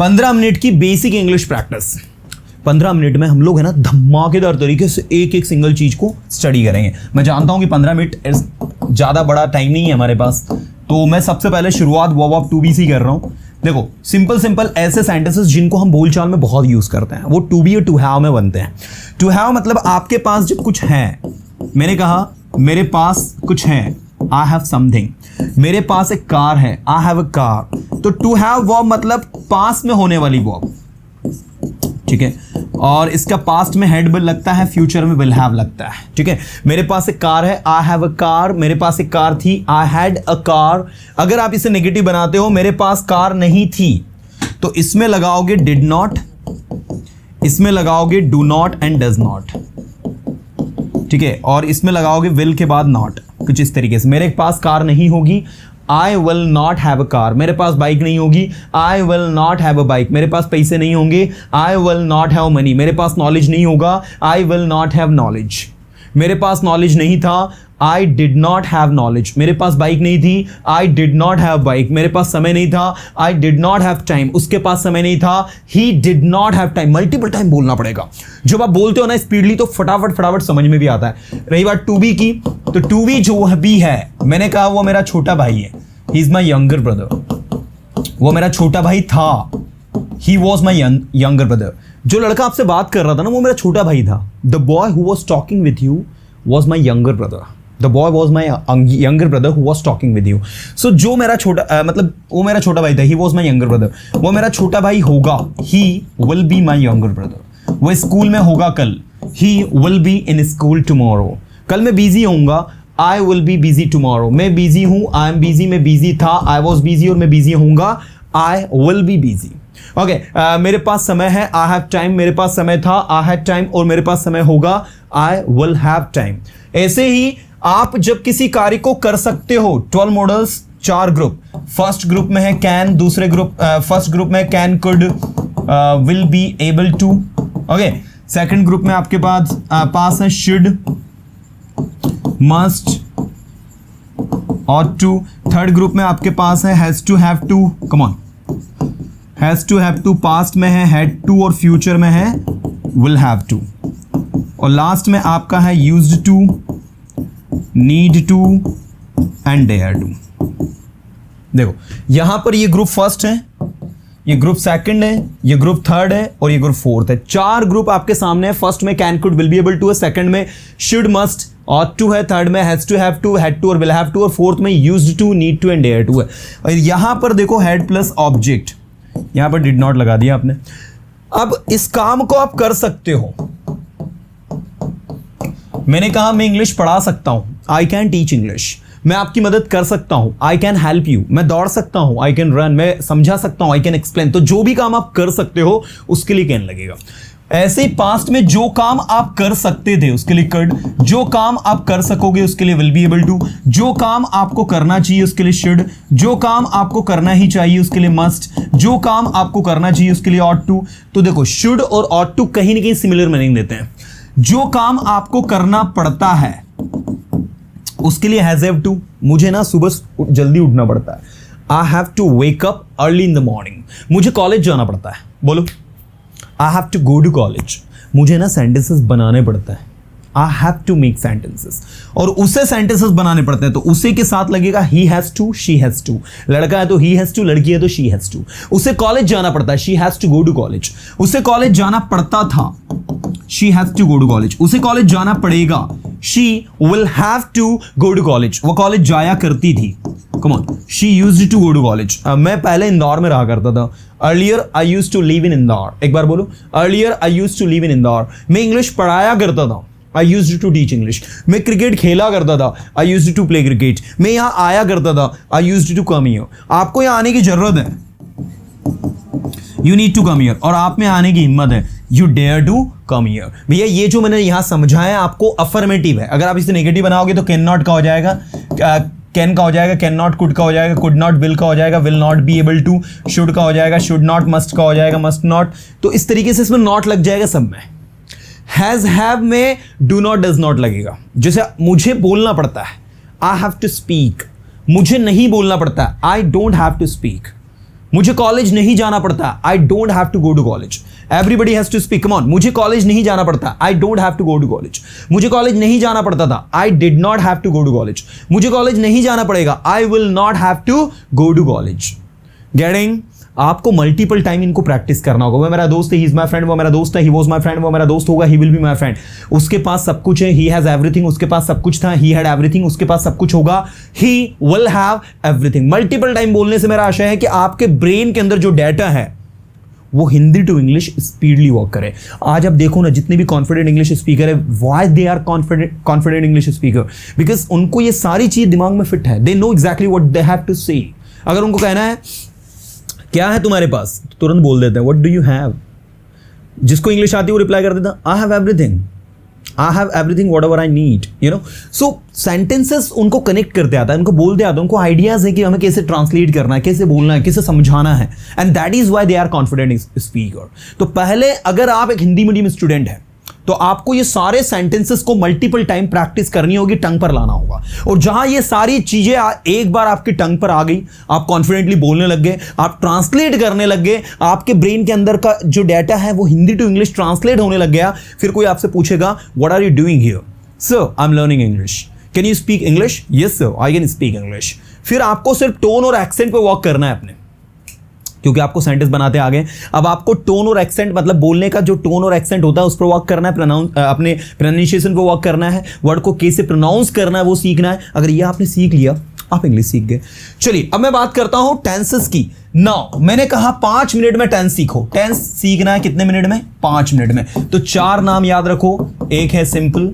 15 minute की basic English practice. 15 minute में हम लोग है ना धमाकेदार तरीके से एक एक सिंगल चीज को स्टडी करेंगे। मैं जानता हूं कि 15 मिनट ज्यादा बड़ा टाइम नहीं है हमारे पास, तो मैं सबसे पहले शुरुआत वर्ब ऑफ टू बी से कर रहा हूं। देखो सिंपल ऐसे सेंटेंसेस जिनको हम बोलचाल में बहुत यूज करते हैं वो टू बी और टू हैव में बनते हैं। टू हैव मतलब आपके पास जब कुछ है, मैंने कहा मेरे पास कुछ है, आई हैव समथिंग। मेरे पास एक कार है, आई हैव अ कार। तो टू हैव वर्ब मतलब पास में होने वाली वर्ब, ठीक है। और इसका पास्ट में हैड विल लगता है, फ्यूचर में विल हैव लगता है, ठीक है। मेरे पास एक कार है, आई हैव अ कार। मेरे पास एक कार थी, आई हैड अ कार। अगर आप इसे नेगेटिव बनाते हो, मेरे पास कार नहीं थी, तो इसमें लगाओगे डिड नॉट, इसमें लगाओगे do not and does not, ठीक है। और इसमें लगाओगे विल के बाद नॉट, कुछ इस तरीके से। मेरे पास कार नहीं होगी, आई will not have a car. मेरे पास बाइक नहीं होगी, आई will not have a bike. मेरे पास पैसे नहीं होंगे, आई विल नॉट हैव मनी। मेरे पास नॉलेज नहीं होगा, आई विल नॉट हैव नॉलेज। मेरे पास नॉलेज नहीं था, I did not have knowledge. मेरे पास बाइक नहीं थी, आई डिड नॉट हैव बाइक। मेरे पास समय नहीं था, I did not have time. उसके पास समय नहीं था, he did not have time. Multiple time बोलना पड़ेगा। जब आप बोलते हो ना स्पीडली तो फटाफट समझ में भी आता है। रही बात टू बी की, तो टू बी जो भी है, मैंने कहा वो मेरा छोटा भाई है, he is my younger brother. वो मेरा छोटा भाई था, he was my younger brother. जो लड़का आपसे बात कर रहा था ना वो मेरा छोटा भाई था। The boy who was talking with you was my younger brother. The boy was my younger brother who was talking with you. So जो मेरा छोटा मतलब वो मेरा छोटा भाई था, he was my younger brother. वो मेरा छोटा भाई होगा, he will be my younger brother. वो स्कूल में होगा कल, he will be in school tomorrow. कल मैं बिजी होऊंगा, I will be busy tomorrow. मैं बिजी हूं, आई एम बिजी, मैं बिजी था, आई वॉज बिजी और मैं बिजी होऊंगा, I will be busy. Okay, मेरे पास समय है, आई हैव टाइम। मेरे पास समय था, आई हैड टाइम। और मेरे पास समय होगा, आई विल हैव टाइम। ऐसे ही आप जब किसी कार्य को कर सकते हो, 12 मॉडल्स, 4 ग्रुप। फर्स्ट ग्रुप में है कैन, दूसरे ग्रुप फर्स्ट ग्रुप में can, could, will be, able to. Okay, second group में आपके पास है शुड, मस्ट और टू। थर्ड ग्रुप में आपके पास है has to, have to. Come on, has to, have to past में है, हैड टू और फ्यूचर में है विल हैव टू। और लास्ट में आपका है used to, need to and dare to. देखो यहां पर ये ग्रुप फर्स्ट है, ये ग्रुप सेकंड है, ये ग्रुप थर्ड है और ये ग्रुप फोर्थ है। 4 ग्रुप आपके सामने है। फर्स्ट में can, could, will be, able to है। सेकंड में शुड, मस्ट और टू है। थर्ड में has to, have to, had to और विल हैव टू। और फोर्थ में used to, need to and dare to है। और यहां पर देखो हैड प्लस ऑब्जेक्ट, यहां पर डिड नॉट लगा दिया आपने। अब इस काम को आप कर सकते हो। मैंने कहा मैं इंग्लिश पढ़ा सकता हूं, आई कैन टीच इंग्लिश। मैं आपकी मदद कर सकता हूं, आई कैन हेल्प यू। मैं दौड़ सकता हूं, आई कैन रन। मैं समझा सकता हूं, आई कैन एक्सप्लेन। तो जो भी काम आप कर सकते हो उसके लिए कैन लगेगा। ऐसे ही पास्ट में जो काम आप कर सकते थे उसके लिए कड, जो काम आप कर सकोगे उसके लिए विल बी एबल टू, जो काम आपको करना चाहिए उसके लिए शुड, जो काम आपको करना ही चाहिए उसके लिए मस्ट, जो काम आपको करना चाहिए उसके लिए ऑट टू। तो देखो शुड और ऑट टू कहीं ना कहीं सिमिलर मीनिंग देते हैं। जो काम आपको करना पड़ता है उसके लिए हैज हैव टू। मुझे ना सुबह जल्दी उठना पड़ता है, I have to wake up early in the morning. मुझे कॉलेज जाना पड़ता है, बोलो I have to go to college. मुझे ना सेंटेंसेस बनाने पड़ता है, I have to make sentences. और उसे सेंटेंसेस बनाने पड़ते हैं तो उसे के साथ लगेगा he has to, she has to. लड़का है तो ही हैज टू, लड़की है तो शी हैज टू। उसे कॉलेज जाना पड़ता है, she has to go to college. उसे कॉलेज जाना पड़ता था, she has to go to college. उसे कॉलेज जाना पड़ेगा, she will have to go to college. वो कॉलेज जाया करती थी, come on, she used to go to college. मैं पहले इंदौर में रहा करता था, earlier I used to live in Indore. एक बार बोलो, earlier I used to live in Indore. मैं इंग्लिश पढ़ाया करता था, I used to teach English. मैं क्रिकेट खेला करता था, I used to play cricket. मैं यहाँ आया करता था, I used to come here. आपको यहाँ आने की जरूरत है, you need to come here. और आप में आने की हिम्मत है, you dare to come here. भैया ये जो मैंने यहां समझाया आपको अफर्मेटिव है। अगर आप इसे नेगेटिव बनाओगे तो कैन नॉट का हो जाएगा, कैन का हो जाएगा, कैन नॉट कुड का हो जाएगा, कुड नॉट विल का हो जाएगा, will not be able to, should का हो जाएगा, शुड नॉट मस्ट का हो जाएगा, मस्ट नॉट। तो इस तरीके से इसमें नॉट लग जाएगा सब में। हैज हैव में डू नॉट डज नॉट लगेगा। जैसे मुझे बोलना पड़ता है, आई हैव टू स्पीक। मुझे नहीं बोलना पड़ता है, I don't have to speak. मुझे कॉलेज नहीं जाना पड़ता, I don't have to go to college. Everybody has to speak, come on. मुझे कॉलेज नहीं जाना पड़ता, I don't have to go to college. मुझे कॉलेज नहीं जाना पड़ता था, I did not have to go to college. मुझे कॉलेज नहीं जाना पड़ेगा, I will not have to go to college. Getting? आपको मल्टीपल टाइम इनको प्रैक्टिस करना होगा। वो मेरा दोस्त है, ही इज माय फ्रेंड, वो मेरा दोस्त है, ही वाज माय फ्रेंड, वो मेरा दोस्त होगा, he will be my friend. उसके पास सब कुछ है, ही हैज एवरीथिंग, उसके पास सब कुछ था, ही हैड एवरीथिंग, उसके पास सब कुछ होगा, he will have everything. Multiple time बोलने से मेरा आशय है कि आपके ब्रेन के अंदर जो डाटा है वो Hindi to English speedly work करे। आज आप देखो ना, जितने भी कॉन्फिडेंट इंग्लिश स्पीकर है, why they are confident English speaker? Because उनको ये सारी चीज दिमाग में फिट है, they know exactly what they have to say. अगर उनको कहना है क्या है तुम्हारे पास, तो तुरंत बोल देते हैं व्हाट डू यू हैव। जिसको इंग्लिश आती है वो रिप्लाई कर देता I have everything, I have everything what ever I need, you know. So sentences उनको कनेक्ट करते आता है, उनको बोलते आता है, उनको आइडियाज है कि हमें कैसे ट्रांसलेट करना है, कैसे बोलना है, कैसे समझाना है, and that is why they are confident speaker. तो पहले अगर आप एक हिंदी मीडियम स्टूडेंट है तो आपको ये सारे सेंटेंसेस को मल्टीपल टाइम प्रैक्टिस करनी होगी, टंग पर लाना होगा। और जहां ये सारी चीजें एक बार आपकी टंग पर आ गई, आप कॉन्फिडेंटली बोलने लग गए, आप ट्रांसलेट करने लग गए, आपके ब्रेन के अंदर का जो डाटा है वो हिंदी टू इंग्लिश ट्रांसलेट होने लग गया, फिर कोई आपसे पूछेगा what are you doing here? Sir I am learning English. Can you speak English? Yes sir I can speak English. फिर आपको सिर्फ टोन और एक्सेंट पे वर्क करना है अपने, क्योंकि आपको सेंटेंस बनाते आ गए। अब आपको टोन और एक्सेंट, मतलब बोलने का जो टोन और एक्सेंट होता है उस पर वर्क करना है, अपने प्रोनाउंसिएशन पर वर्क करना है, वर्ड को कैसे प्रोनाउंस करना है वो सीखना है। अगर ये आपने सीख लिया, आप इंग्लिश सीख गए। चलिए अब मैं बात करता हूं टेंसेस की। नाउ मैंने कहा 5 मिनट में टेंस सीखो। टेंस सीखना है कितने मिनट में? 5 मिनट में। तो 4 नाम याद रखो। एक है सिंपल,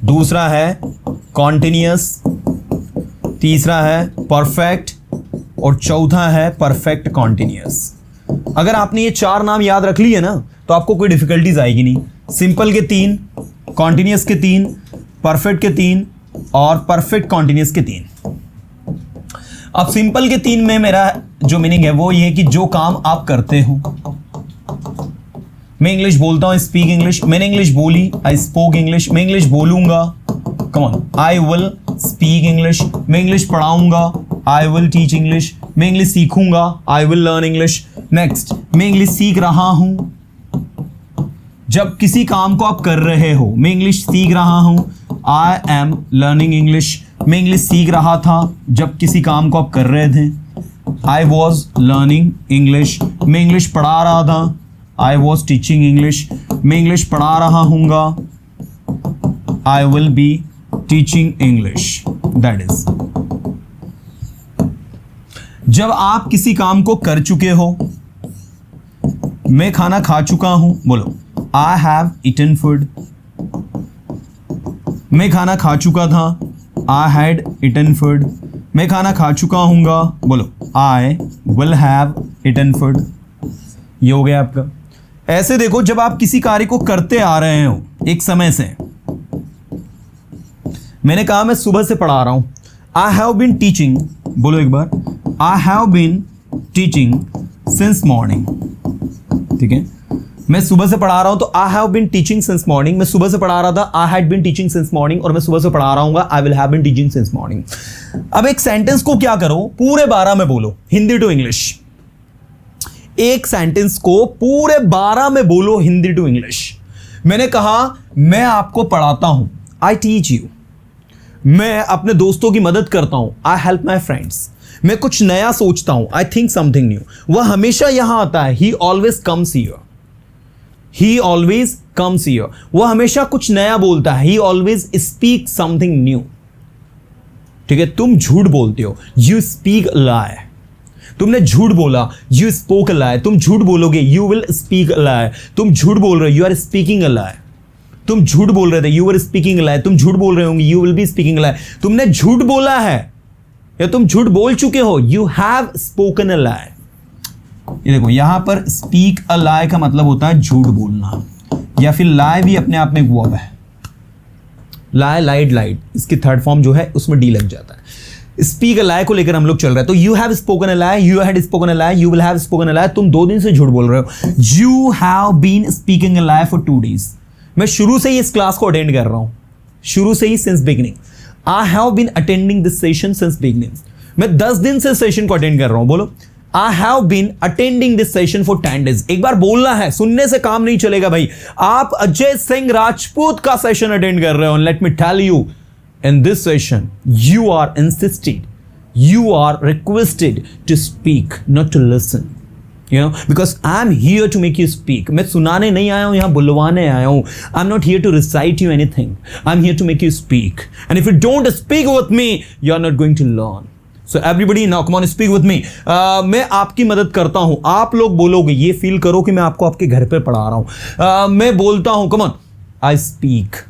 दूसरा है कॉन्टिन्यूअस, तीसरा है परफेक्ट और चौथा है परफेक्ट कॉन्टिन्यूअस। अगर आपने ये 4 नाम याद रख लिए ना तो आपको कोई डिफिकल्टीज आएगी नहीं। सिंपल के 3, कॉन्टिन्यूअस के 3, परफेक्ट के 3 और परफेक्ट कॉन्टिन्यूअस के 3। अब सिंपल के 3 में मेरा जो मीनिंग है वो ये है कि जो काम आप करते हो। मैं इंग्लिश बोलता हूं, स्पीक इंग्लिश। मैंने इंग्लिश बोली, आई स्पोक इंग्लिश। मैं इंग्लिश बोलूंगा, come on, I will speak English. मैं इंग्लिश पढ़ाऊंगा, आई विल टीच इंग्लिश। मैं इंग्लिश सीखूंगा, I will learn English. Next, मैं इंग्लिश सीख रहा हूं। जब किसी काम को आप कर रहे हो, मैं इंग्लिश सीख रहा हूं, आई एम लर्निंग इंग्लिश। मैं इंग्लिश सीख रहा था जब किसी काम को आप कर रहे थे, आई वॉज लर्निंग इंग्लिश। मैं इंग्लिश पढ़ा रहा था, आई वॉज टीचिंग इंग्लिश। मैं इंग्लिश पढ़ा रहा हूंगा, I will be teaching English. That is. जब आप किसी काम को कर चुके हो, मैं खाना खा चुका हूं, बोलो आई हैव ईटन फूड। मैं खाना खा चुका था, आई हैड ईटन फूड। मैं खाना खा चुका हूंगा, बोलो I will have eaten food. ये हो गया आपका। ऐसे देखो, जब आप किसी कार्य को करते आ रहे हो एक समय से, मैंने कहा मैं सुबह से पढ़ा रहा हूं, आई हैव बीन टीचिंग, बोलो एक बार, I have been teaching since morning. ठीक है, मैं सुबह से पढ़ा रहा हूं तो I have been teaching since morning. मैं सुबह से पढ़ा रहा था, I had been teaching since morning. और मैं सुबह से पढ़ा रहा हूंगा, I will have been teaching since morning. अब एक सेंटेंस को क्या करो, पूरे 12 में बोलो, हिंदी टू इंग्लिश। एक सेंटेंस को पूरे 12 में बोलो, हिंदी टू इंग्लिश। मैंने कहा मैं आपको पढ़ाता हूं, आई टीच यू। मैं अपने दोस्तों की मदद करता हूं, आई हेल्प माई फ्रेंड्स। मैं कुछ नया सोचता हूं, आई थिंक समथिंग न्यू। वह हमेशा यहां आता है, ही always comes here. He always comes here. वह हमेशा कुछ नया बोलता है, ही ऑलवेज स्पीक समथिंग न्यू। ठीक है, तुम झूठ बोलते हो, यू स्पीक लाई। तुमने झूठ बोला, यू स्पोक अ लाई। तुम झूठ बोलोगे, you will speak a lie. तुम झूठ बोल रहे हो, you are speaking a lie. तुम झूठ बोल रहे थे, you are speaking a lie. तुम झूठ बोल रहे होंगे, you will be speaking a लाई। तुमने झूठ बोला है या तुम झूठ बोल चुके हो, यू हैव स्पोकन अ लाई। ये देखो, यहां पर स्पीक अ लाई का मतलब होता है झूठ बोलना, या फिर लाई भी अपने आप में एक वर्ब है। लाई, लाइड, लाइड, इसकी थर्ड फॉर्म जो है उसमें डी लग जाता है। स्पीक अ लाई को लेकर हम लोग चल रहे हैं। तो you have spoken a lie, you had spoken a lie, you will have spoken a lie. तुम 2 दिन से झूठ बोल रहे हो, you have been speaking a lie for 2 days। मैं शुरू से ही इस क्लास को अटेंड कर रहा हूं, शुरू से ही, since beginning. I have been attending this session since beginning. मैं 10 दिन से सेशन को अटेंड कर रहा हूं, बोलो I have been attending this session for 10 days। एक बार बोलना है, सुनने से काम नहीं चलेगा भाई। आप अजय सिंह राजपूत का सेशन अटेंड कर रहे हो, let me tell you, in this session you are insisted, you are requested to speak, not to listen, you know, because I'm here to make you speak। मैं सुनाने नहीं आया हूं, यहां बुलवाने आया हूं। I'm not here to recite you anything, I'm here to make you speak, and if you don't speak with me you are not going to learn। So everybody now come on, speak with me। मैं आपकी मदद करता हूं, आप लोग बोलोगे, ये feel करो कि मैं आपको आपके घर पे पढ़ा रहा हूं। मैं बोलता हूं, come on, I speak,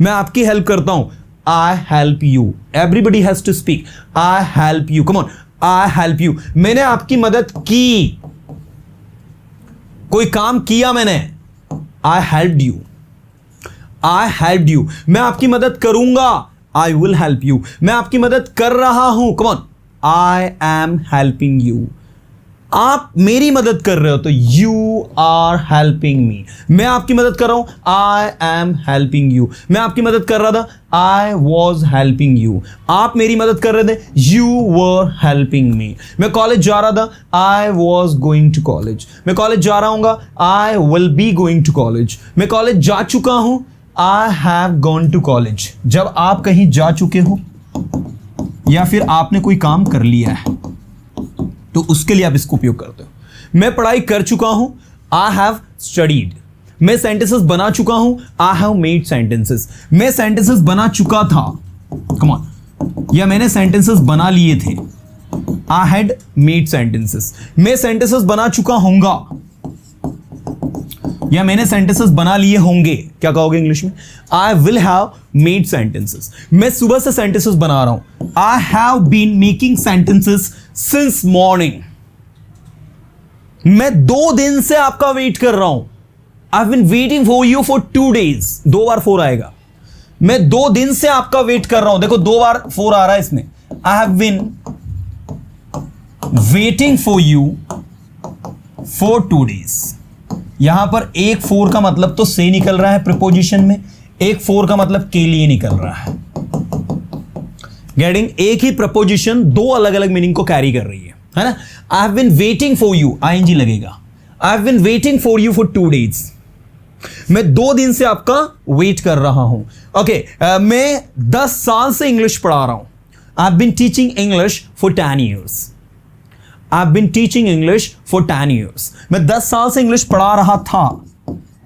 मैं आपकी हेल्प करता हूं, I help you। Everybody has to speak, I help you, come on, I help you। मैंने आपकी मदद की, कोई काम किया मैंने, I helped you, I helped you। मैं आपकी मदद करूंगा, I will help you। मैं आपकी मदद कर रहा हूं, come on, I am helping you। आप मेरी मदद कर रहे हो तो यू आर हेल्पिंग मी। मैं आपकी मदद कर रहा हूं, आई एम हेल्पिंग यू। मैं आपकी मदद कर रहा था, आई वॉज हेल्पिंग यू। आप मेरी मदद कर रहे थे, यू वर हेल्पिंग मी। मैं कॉलेज जा रहा था, I was going to college. मैं कॉलेज जा रहा हूँ, I will be going to college. मैं कॉलेज जा चुका हूं, I have gone to college. जब आप कहीं जा चुके हो या फिर आपने कोई काम कर लिया है तो उसके लिए आप इसको उपयोग करते हो। मैं पढ़ाई कर चुका हूं, आई हैव स्टडीड। मैं सेंटेंसेस बना चुका हूं, आई हैव मेड सेंटेंसेस। मैं सेंटेंसेस बना चुका था, कम ऑन, या मैंने सेंटेंसेस बना लिए थे, आई हैड मेड सेंटेंसेस। मैं सेंटेंसेस बना चुका होऊंगा या मैंने सेंटेंसेस बना लिए होंगे। क्या कहोगे इंग्लिश में? I will have made sentences. मैं सुबह से सेंटेंसेस बना रहा हूं, I have been making sentences since morning. मैं 2 दिन से आपका वेट कर रहा हूं, I have been waiting for you for 2 days। 2 बार 4 आएगा। मैं 2 दिन से आपका वेट कर रहा हूं, देखो 2 बार 4 आ रहा है इसमें। I have been waiting for you for 2 days। यहां पर एक 4 का मतलब तो से निकल रहा है प्रीपोजिशन में, एक 4 का मतलब के लिए निकल रहा है। गेटिंग? एक ही प्रपोजिशन 2 अलग अलग मीनिंग को कैरी कर रही है ना। I have been waiting for you, ING लगेगा। I have been waiting for you for 2 days। मैं 2 दिन से आपका वेट कर रहा हूं। ओके, मैं 10 साल से इंग्लिश पढ़ा रहा हूं। I have been teaching English for 10 years। I've been teaching English for 10 years। मैं 10 साल से इंग्लिश पढ़ा रहा था।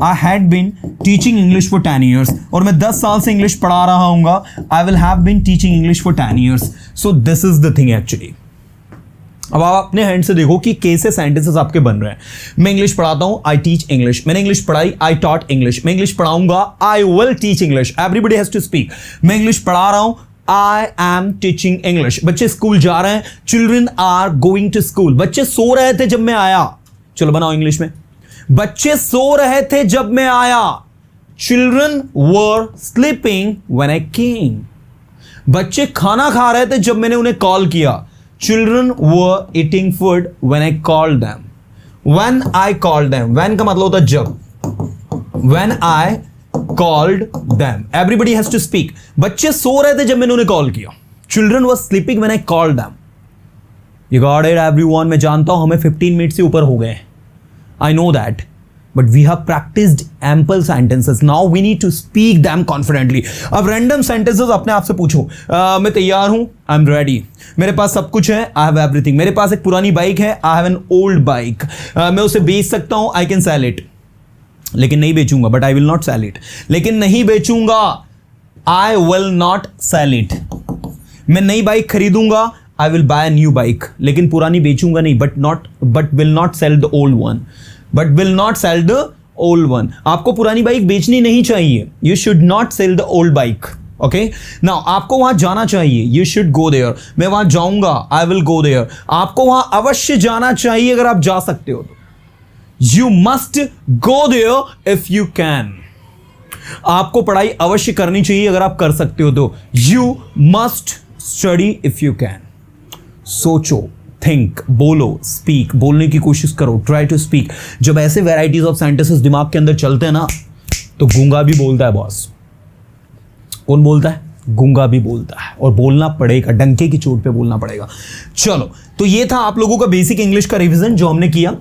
I had been teaching English for 10 years। और मैं 10 साल से इंग्लिश पढ़ा रहा हूँगा। I will have been teaching English for 10 years। So this is the thing actually। अब आप अपने हैंड से देखो कि कैसे सेंटेंसेस आपके बन रहे हैं। मैं इंग्लिश पढ़ाता हूँ, आई टीच इंग्लिश। मैंने इंग्लिश पढ़ाई, आई टॉट इंग्लिश। मैं इंग्लिश पढ़ाऊंगा, I will teach English. Everybody has to speak. मैं इंग्लिश पढ़ा रहा हूँ, I am teaching English। बच्चे स्कूल जा रहे हैं, children are going to school. बच्चे सो रहे थे जब मैं आया। चलो बनाओ इंग्लिश में। बच्चे सो रहे थे जब मैं आया। Children were sleeping when I came. बच्चे खाना खा रहे थे जब मैंने उन्हें कॉल किया। Children were eating food when I called them. When I called them, when का मतलब होता है जब। When I called them। Everybody has to speak। बच्चे सो रहे थे जब मैंने उन्हें कॉल किया। Children were sleeping when I called them। You got it everyone। मैं जानता हूं हमें 15 मिनट से ऊपर हो गए। I know that, but we have practiced ample sentences। Now we need to speak them confidently। अब random sentences अपने आप से पूछो। मैं तैयार हूं, I'm ready। मेरे पास सब कुछ है, I have everything। मेरे पास एक पुरानी बाइक है, I have an old bike। मैं उसे बेच सकता हूं, I can sell it। लेकिन नहीं बेचूंगा, but I will not sell it. लेकिन नहीं बेचूंगा, I will not sell it. मैं नई बाइक खरीदूंगा, I will buy new bike. लेकिन पुरानी बेचूंगा नहीं, but will not sell the old one. But will not sell the old one. आपको पुरानी बाइक बेचनी नहीं चाहिए। You should not sell the old bike. Okay, now आपको वहां जाना चाहिए, यू शुड गो देयर। मैं वहां जाऊंगा, आई विल गो देयर। आपको वहां अवश्य जाना चाहिए अगर आप जा सकते हो तो। You must go there if you can। आपको पढ़ाई अवश्य करनी चाहिए अगर आप कर सकते हो तो। You must study if you can। सोचो, think, बोलो, speak, बोलने की कोशिश करो, try to speak। जब ऐसे varieties of sentences दिमाग के अंदर चलते हैं ना, तो गूंगा भी बोलता है बॉस। कौन बोलता है? गूंगा भी बोलता है, और बोलना पड़ेगा, डंके की चोट पे बोलना पड़ेगा। चलो, तो ये था आप लोगों का बेसिक इंग्लिश का रिवीजन जो हमने किया।